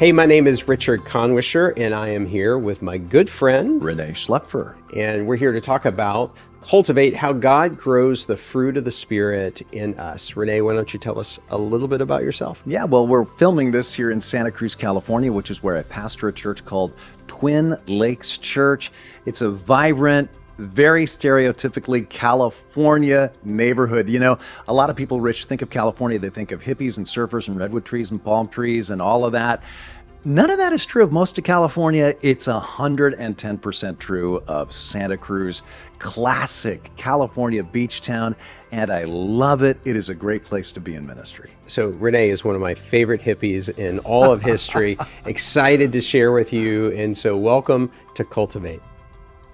Hey, my name is Richard Kannwischer, and I am here with my good friend, Rene Schlaepfer. And we're here to talk about Cultivate, how God grows the fruit of the Spirit in us. Rene, why don't you tell us a little bit about yourself? Yeah, well, we're filming this here in Santa Cruz, California, which is where I pastor a church called Twin Lakes Church. It's a vibrant, very stereotypically California neighborhood. You know, a lot of people, Rich, think of California, they think of hippies and surfers and redwood trees and palm trees and all of that. None of that is true of most of California. It's 110% true of Santa Cruz, classic California beach town, and I love it. It is a great place to be in ministry. So Rene is one of my favorite hippies in all of history. Excited to share with you, and so welcome to Cultivate.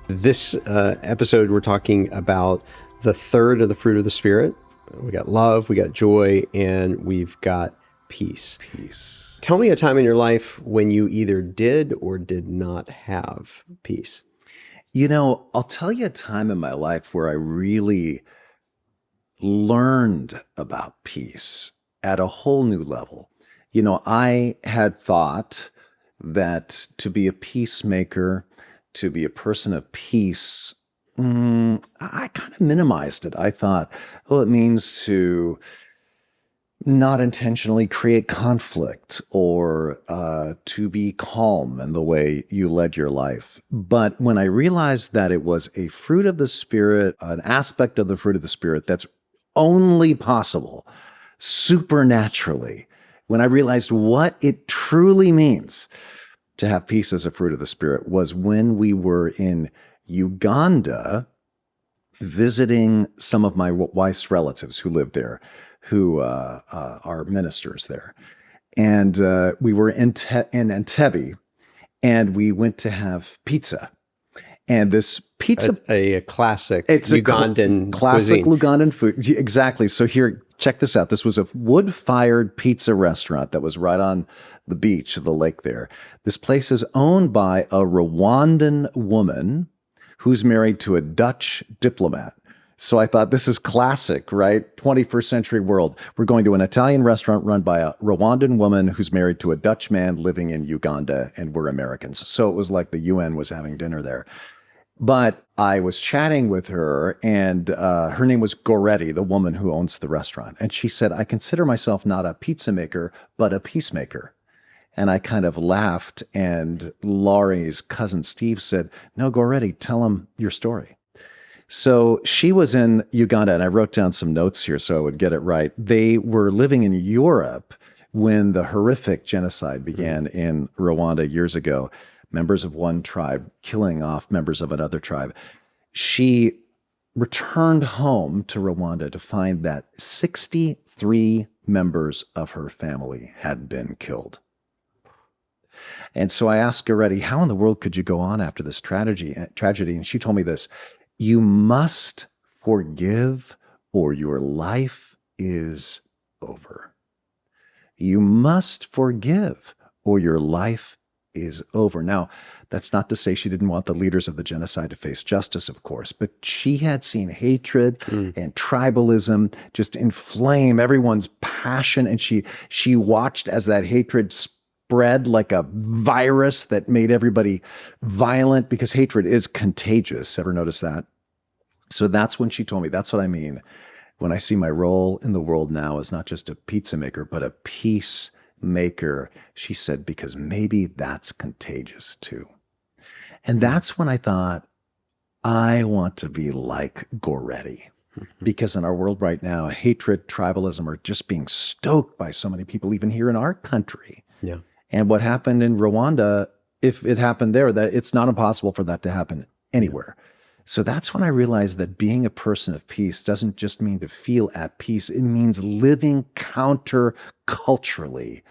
This episode, we're talking about the third of the fruit of the Spirit. We got love, we got joy, and we've got peace. Peace. Tell me a time in your life when you either did or did not have peace. You know, I'll tell you a time in my life where I really learned about peace at a whole new level. You know, I had thought that to be a peacemaker, to be a person of peace, I kind of minimized it. I thought, oh, it means to not intentionally create conflict or to be calm in the way you led your life. But when I realized that it was a fruit of the Spirit, an aspect of the fruit of the Spirit that's only possible supernaturally, when I realized what it truly means to have peace as a fruit of the Spirit was when we were in Uganda visiting some of my wife's relatives who live there, who are ministers there. And we were in Entebbe, and we went to have pizza. And this pizza... A classic Ugandan classic cuisine. Ugandan food. Exactly. So here, check this out. This was a wood-fired pizza restaurant that was right on the beach of the lake there. This place is owned by a Rwandan woman who's married to a Dutch diplomat. So I thought, this is classic, right? 21st century world. We're going to an Italian restaurant run by a Rwandan woman who's married to a Dutch man living in Uganda, and we're Americans. So it was like the UN was having dinner there. But I was chatting with her, and her name was Goretti, the woman who owns the restaurant. And she said, I consider myself not a pizza maker, but a peacemaker. And I kind of laughed, and Laurie's cousin Steve said, no, Goretti, tell him your story. So she was in Uganda, and I wrote down some notes here so I would get it right. They were living in Europe when the horrific genocide began in Rwanda years ago. Members of one tribe killing off members of another tribe. She returned home to Rwanda to find that 63 members of her family had been killed. And so I asked Goretti, how in the world could you go on after this tragedy? And she told me this: you must forgive or your life is over. You must forgive or your life is over. Now, that's not to say she didn't want the leaders of the genocide to face justice, of course, but she had seen hatred and tribalism just inflame everyone's passion. And she watched as that hatred spread like a virus that made everybody violent, because hatred is contagious. Ever notice that? So that's when she told me, that's what I mean when I see my role in the world now as not just a pizza maker, but a peacemaker. She said, because maybe that's contagious too. And that's when I thought, I want to be like Goretti. Because in our world right now, hatred, tribalism are just being stoked by so many people, even here in our country. Yeah. And what happened in Rwanda, if it happened there, that it's not impossible for that to happen anywhere. So that's when I realized that being a person of peace doesn't just mean to feel at peace. It means living counter-culturally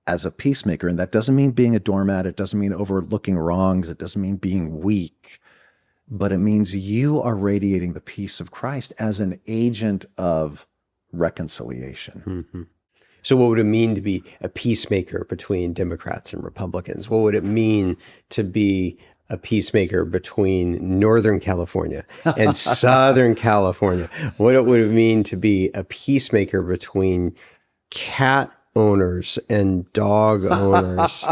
as a peacemaker. And that doesn't mean being a doormat. It doesn't mean overlooking wrongs. It doesn't mean being weak. But it means you are radiating the peace of Christ as an agent of reconciliation. Mm-hmm. So what would it mean to be a peacemaker between Democrats and Republicans? What would it mean to be a peacemaker between Northern California and Southern California? What would it mean to be a peacemaker between cat owners and dog owners.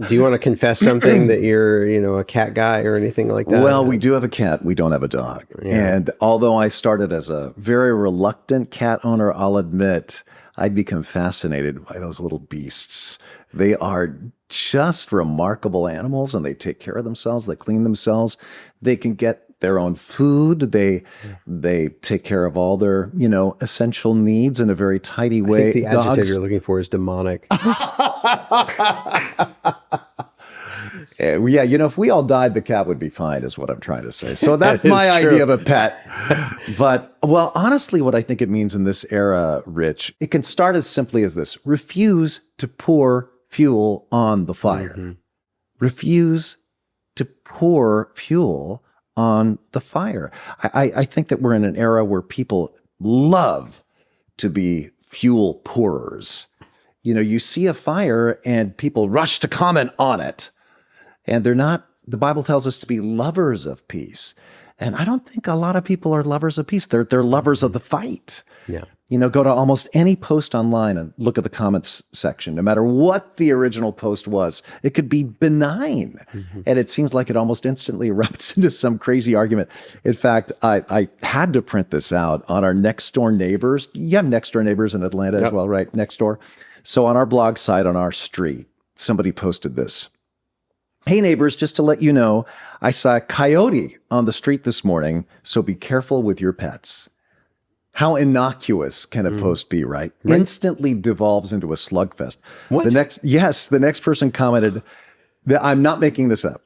Do you want to confess something that you're, a cat guy or anything like that? Well, we do have a cat. We don't have a dog. Yeah. And although I started as a very reluctant cat owner, I'll admit I'd become fascinated by those little beasts. They are just remarkable animals, and they take care of themselves. They clean themselves. They can get their own food. They take care of all their, essential needs in a very tidy way. I think the adjective you're looking for is demonic. Yeah, if we all died, the cat would be fine, is what I'm trying to say. So that's my idea of a pet. But, well, honestly, what I think it means in this era, Rich, it can start as simply as this: refuse to pour fuel on the fire. Mm-hmm. Refuse to pour fuel on the fire. I think that we're in an era where people love to be fuel pourers. You see a fire and people rush to comment on it. And they're not, the Bible tells us to be lovers of peace. And I don't think a lot of people are lovers of peace. They're lovers of the fight. Yeah. Go to almost any post online and look at the comments section. No matter what the original post was, it could be benign. Mm-hmm. And it seems like it almost instantly erupts into some crazy argument. In fact, I had to print this out on our next door neighbors. You have next door neighbors in Atlanta as well, right? Next door. So on our blog site on our street, somebody posted this. Hey neighbors, just to let you know, I saw a coyote on the street this morning, so be careful with your pets. How innocuous can a post be, right? Instantly devolves into a slugfest. What? The next person commented that I'm not making this up.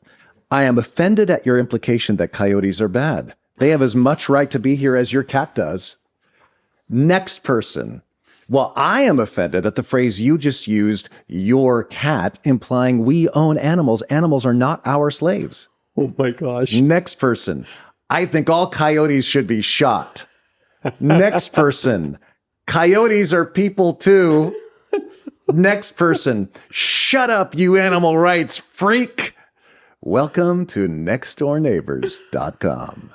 I am offended at your implication that coyotes are bad. They have as much right to be here as your cat does. Next person. Well, I am offended at the phrase you just used, your cat, implying we own animals. Animals are not our slaves. Oh my gosh. Next person. I think all coyotes should be shot. Next person. Coyotes are people too. Next person. Shut up, you animal rights freak. Welcome to nextdoorneighbors.com.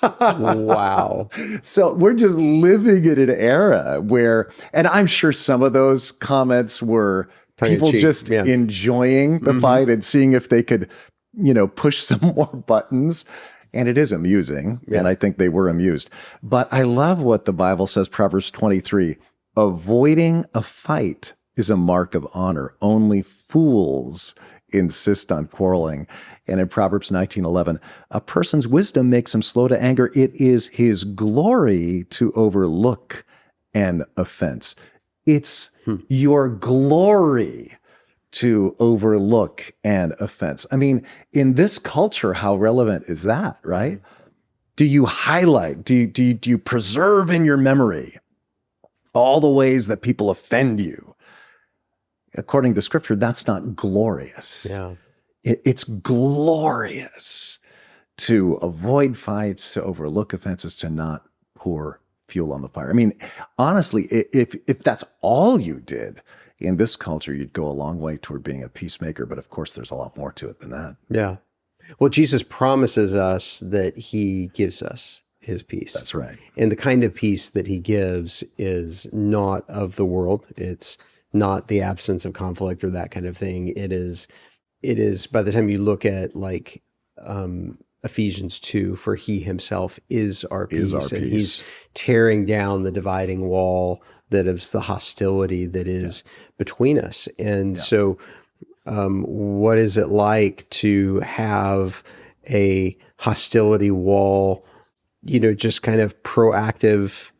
Wow. So we're just living in an era where, and I'm sure some of those comments were people just enjoying the fight and seeing if they could, push some more buttons. And it is amusing. Yeah. And I think they were amused. But I love what the Bible says, Proverbs 23, avoiding a fight is a mark of honor. Only fools insist on quarreling. And in Proverbs 19:11, a person's wisdom makes him slow to anger. It is his glory to overlook an offense. It's your glory to overlook an offense. I mean, in this culture, how relevant is that, right? Do you highlight, do you preserve in your memory all the ways that people offend you? According to Scripture, that's not glorious. Yeah. It's glorious to avoid fights, to overlook offenses, to not pour fuel on the fire. I mean, honestly, if that's all you did in this culture, you'd go a long way toward being a peacemaker. But of course, there's a lot more to it than that. Yeah. Well, Jesus promises us that he gives us his peace. That's right. And the kind of peace that he gives is not of the world. It's not the absence of conflict or that kind of thing. It is by the time you look at Ephesians 2, for he himself is our peace. And he's tearing down the dividing wall that is the hostility that is between us. And so what is it like to have a hostility wall, just kind of proactive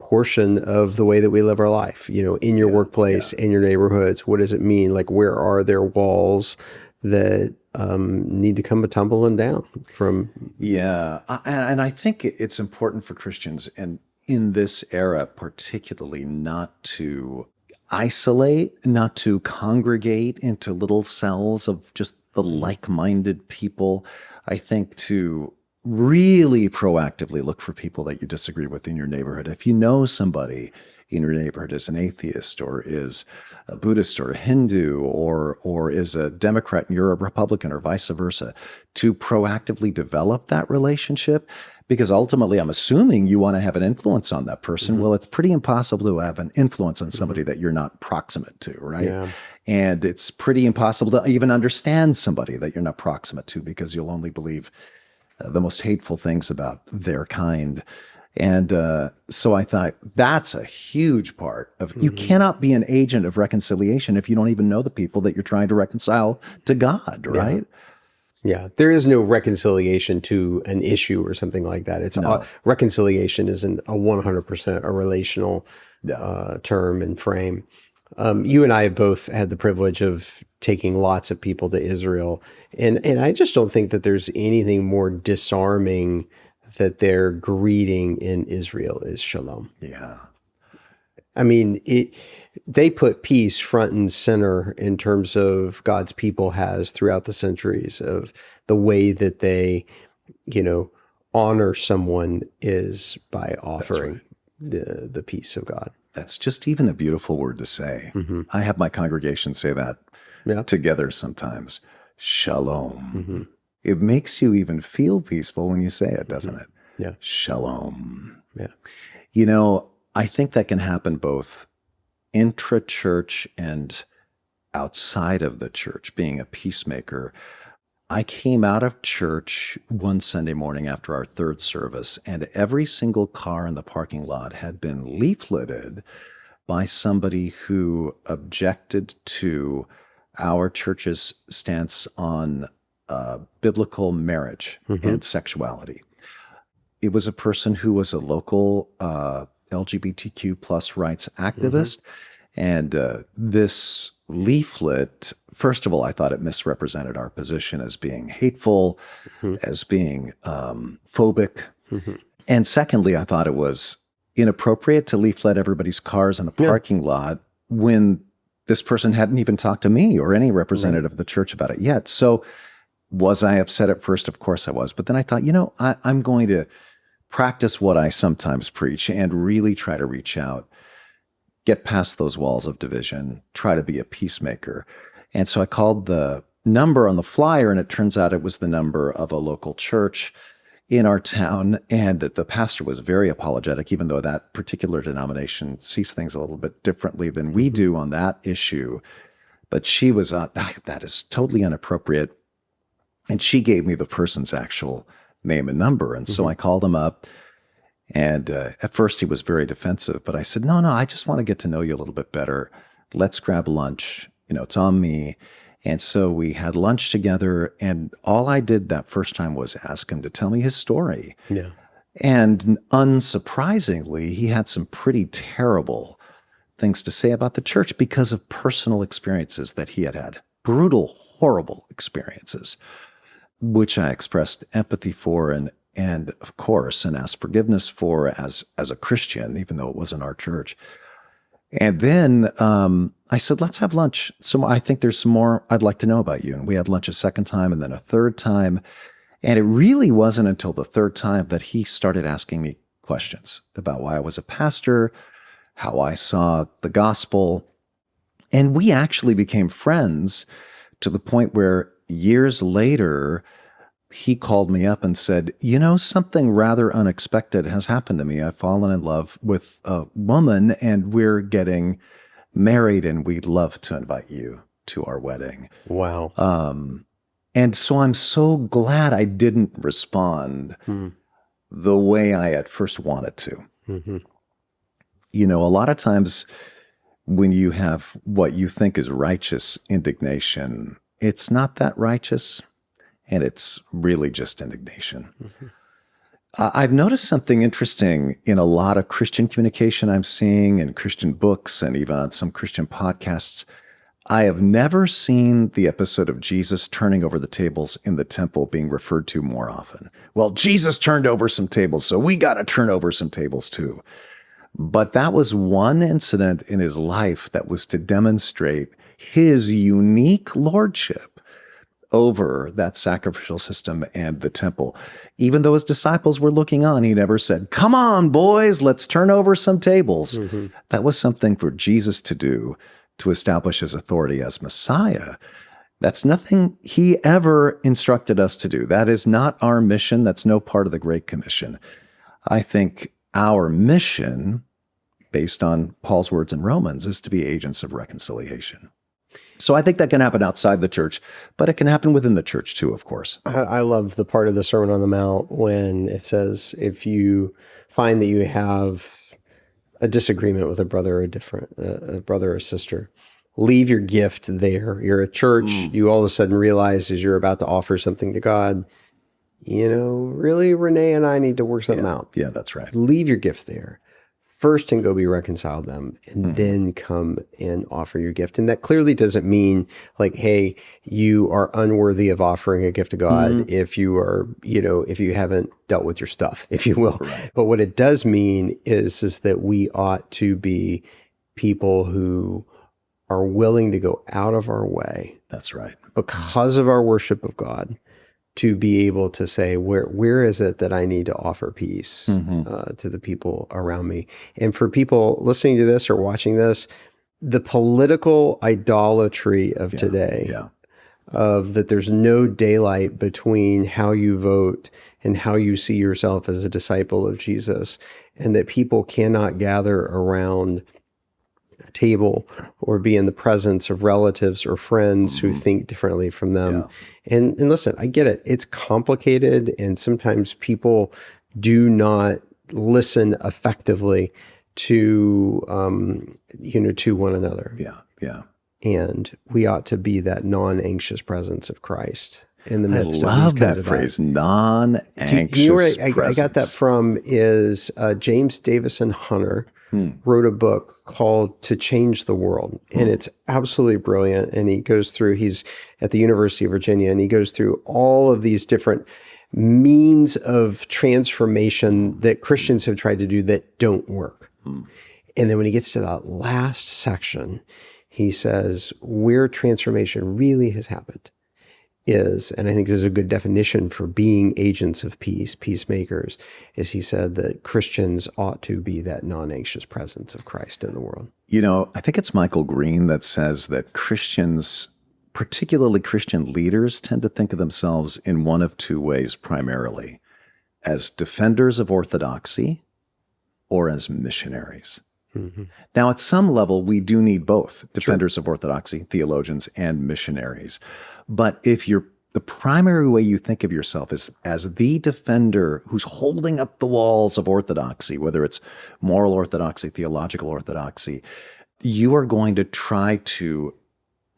portion of the way that we live our life, in your workplace, in your neighborhoods? What does it mean? Like, where are there walls that need to come tumbling down from? Yeah. And I think it's important for Christians, and in this era particularly, not to isolate, not to congregate into little cells of just the like-minded people. I think to really proactively look for people that you disagree with in your neighborhood. If you know somebody in your neighborhood is an atheist or is a Buddhist or a Hindu or is a Democrat and you're a Republican or vice versa, to proactively develop that relationship, because ultimately I'm assuming you want to have an influence on that person. Well, it's pretty impossible to have an influence on somebody that you're not proximate to, right? Yeah. And it's pretty impossible to even understand somebody that you're not proximate to, because you'll only believe the most hateful things about their kind. And so I thought that's a huge part of, you cannot be an agent of reconciliation if you don't even know the people that you're trying to reconcile to God, right? Yeah, there is no reconciliation to an issue or something like that. It's reconciliation isn't a 100% a relational term and frame. You and I have both had the privilege of taking lots of people to Israel, and I just don't think that there's anything more disarming that their greeting in Israel is shalom. Yeah. I mean, they put peace front and center in terms of God's people has throughout the centuries of the way that they, honor someone is by offering the peace of God. That's just even a beautiful word to say. I have my congregation say that together sometimes. Shalom. It makes you even feel peaceful when you say it, doesn't it? Yeah. Shalom. Yeah. I think that can happen both intra-church and outside of the church, being a peacemaker. I came out of church one Sunday morning after our third service, and every single car in the parking lot had been leafleted by somebody who objected to our church's stance on biblical marriage and sexuality. It was a person who was a local LGBTQ plus rights activist. And this leaflet, first of all, I thought it misrepresented our position as being hateful, as being phobic. And secondly, I thought it was inappropriate to leaflet everybody's cars in a parking lot when this person hadn't even talked to me or any representative of the church about it yet. So was I upset at first? Of course I was. But then I thought, I'm going to practice what I sometimes preach and really try to reach out, get past those walls of division, try to be a peacemaker. And so I called the number on the flyer, and it turns out it was the number of a local church in our town. And the pastor was very apologetic, even though that particular denomination sees things a little bit differently than we do on that issue. But she was, that is totally inappropriate. And she gave me the person's actual name and number. And so I called him up. And at first he was very defensive, but I said, no, I just want to get to know you a little bit better. Let's grab lunch. It's on me. And so we had lunch together. And all I did that first time was ask him to tell me his story. Yeah. And unsurprisingly, he had some pretty terrible things to say about the church because of personal experiences that he had had. Brutal, horrible experiences, which I expressed empathy for and of course, and asked forgiveness for as a Christian, even though it wasn't our church. And then I said, let's have lunch. So I think there's some more I'd like to know about you. And we had lunch a second time and then a third time. And it really wasn't until the third time that he started asking me questions about why I was a pastor, how I saw the gospel. And we actually became friends to the point where years later, he called me up and said, something rather unexpected has happened to me. I've fallen in love with a woman and we're getting married and we'd love to invite you to our wedding. Wow. And so I'm so glad I didn't respond the way I at first wanted to. A lot of times when you have what you think is righteous indignation, it's not that righteous. And it's really just indignation. I've noticed something interesting in a lot of Christian communication I'm seeing in Christian books and even on some Christian podcasts. I have never seen the episode of Jesus turning over the tables in the temple being referred to more often. Well, Jesus turned over some tables, so we got to turn over some tables too. But that was one incident in his life that was to demonstrate his unique lordship over that sacrificial system and the temple. Even though his disciples were looking on, he never said, "Come on, boys, let's turn over some tables." That was something for Jesus to do to establish his authority as Messiah. That's nothing he ever instructed us to do. That is not our mission. That's no part of the Great Commission. I think our mission, based on Paul's words in Romans, is to be agents of reconciliation. So I think that can happen outside the church, but it can happen within the church too, of course. I love the part of the Sermon on the Mount when it says, if you find that you have a disagreement with a brother or sister, leave your gift there. You're at church, you all of a sudden realize as you're about to offer something to God, really, Rene and I need to work something out. Yeah, that's right. Leave your gift there first and go be reconciled them, and then come and offer your gift. And that clearly doesn't mean like, hey, you are unworthy of offering a gift to God if you are, if you haven't dealt with your stuff, if you will. Right. But what it does mean is that we ought to be people who are willing to go out of our way. That's right. Because of our worship of God, to be able to say, where is it that I need to offer peace to the people around me? And for people listening to this or watching this, the political idolatry of today, of that there's no daylight between how you vote and how you see yourself as a disciple of Jesus, and that people cannot gather around a table or be in the presence of relatives or friends who think differently from them. And listen, I get it. It's complicated, and sometimes people do not listen effectively to to one another. Yeah. And we ought to be that non-anxious presence of Christ in the midst of these I love kinds that of phrase, non-anxious you know where I presence. got that from is James Davison Hunter wrote a book called To Change the World. And it's absolutely brilliant. And he goes through, he's at the University of Virginia, and he goes through all of these different means of transformation that Christians have tried to do that don't work. And then when he gets to that last section, he says, where transformation really has happened is, and I think this is a good definition for being agents of peace, peacemakers, is he said that Christians ought to be that non-anxious presence of Christ in the world. I think it's Michael Green that says that Christians, particularly Christian leaders, tend to think of themselves in one of two ways primarily: as defenders of orthodoxy or as missionaries. Now, at some level, we do need both defenders of orthodoxy, theologians, and missionaries. But if the primary way you think of yourself is as the defender who's holding up the walls of orthodoxy, whether it's moral orthodoxy, theological orthodoxy, you are going to try to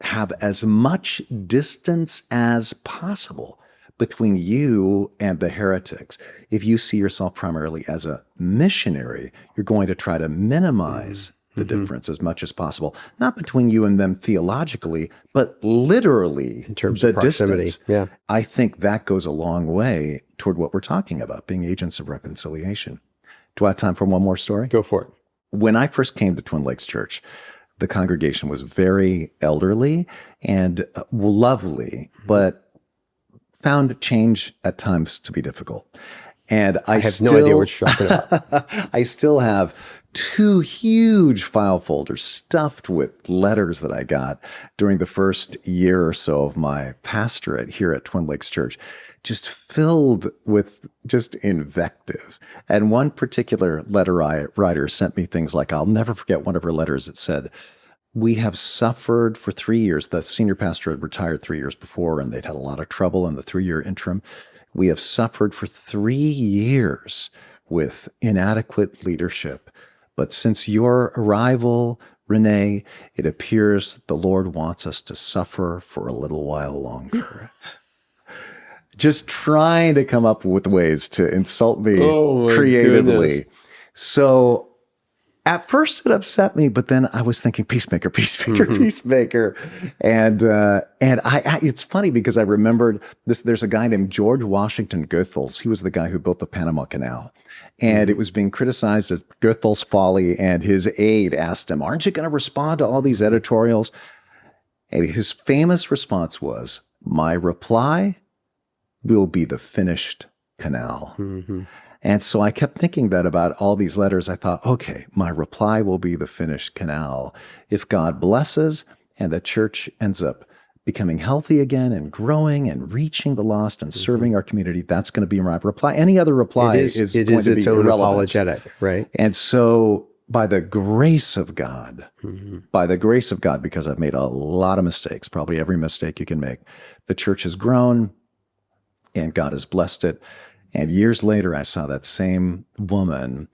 have as much distance as possible between you and the heretics. If you see yourself primarily as a missionary, you're going to try to minimize the difference as much as possible, not between you and them theologically, but literally In terms the of proximity. distance. Yeah. I think that goes a long way toward what we're talking about, being agents of reconciliation. Do I have time for one more story? Go for it. When I first came to Twin Lakes Church, the congregation was very elderly and lovely, but found change at times to be difficult. And I have no idea what you're talking about. I still have 2 huge file folders stuffed with letters that I got during the first year or so of my pastorate here at Twin Lakes Church, just filled with just invective. And one particular letter writer sent me things like, I'll never forget one of her letters. It said, "We have suffered for 3 years." The senior pastor had retired 3 years before, and they'd had a lot of trouble in the 3-year interim. "We have suffered for 3 years with inadequate leadership. But since your arrival, Rene, it appears the Lord wants us to suffer for a little while longer." Just trying to come up with ways to insult me creatively. Goodness. So at first it upset me, but then I was thinking, peacemaker, peacemaker, peacemaker. And it's funny because I remembered this. There's a guy named George Washington Goethals. He was the guy who built the Panama Canal. And it was being criticized as Goethals' folly. And his aide asked him, "Aren't you going to respond to all these editorials?" And his famous response was, My reply will be the finished canal. Mm-hmm. And so I kept thinking that about all these letters. I thought, okay, my reply will be the finished canal. If God blesses and the church ends up becoming healthy again and growing and reaching the lost and serving our community, that's going to be my reply. Any other reply is it going is to its be own irrelevant. apologetic, right? And so by the grace of God, because I've made a lot of mistakes, probably every mistake you can make, the church has grown and God has blessed it. And years later, I saw that same woman,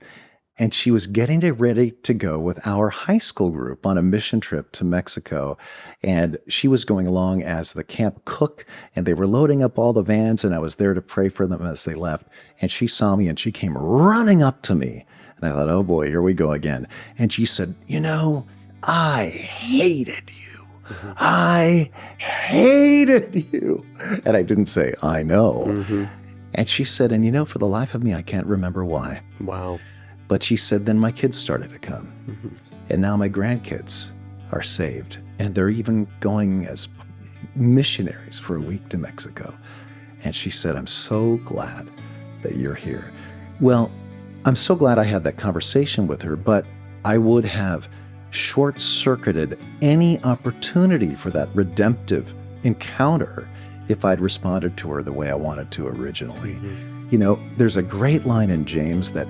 and she was getting ready to go with our high school group on a mission trip to Mexico. And she was going along as the camp cook, and they were loading up all the vans, and I was there to pray for them as they left. And she saw me, and she came running up to me. And I thought, oh boy, here we go again. And she said, I hated you. I hated you. And I didn't say, I know. Mm-hmm. And she said, and for the life of me, I can't remember why. Wow. But she said, then my kids started to come. Mm-hmm. And now my grandkids are saved. And they're even going as missionaries for a week to Mexico. And she said, I'm so glad that you're here. Well, I'm so glad I had that conversation with her, but I would have short-circuited any opportunity for that redemptive encounter if I'd responded to her the way I wanted to originally. Mm-hmm. There's a great line in James that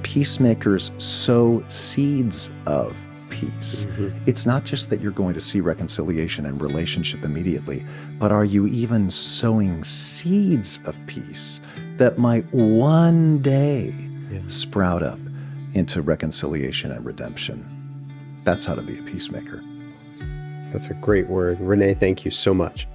peacemakers sow seeds of peace. Mm-hmm. It's not just that you're going to see reconciliation and relationship immediately, but are you even sowing seeds of peace that might one day sprout up into reconciliation and redemption? That's how to be a peacemaker. That's a great word. Rene, thank you so much.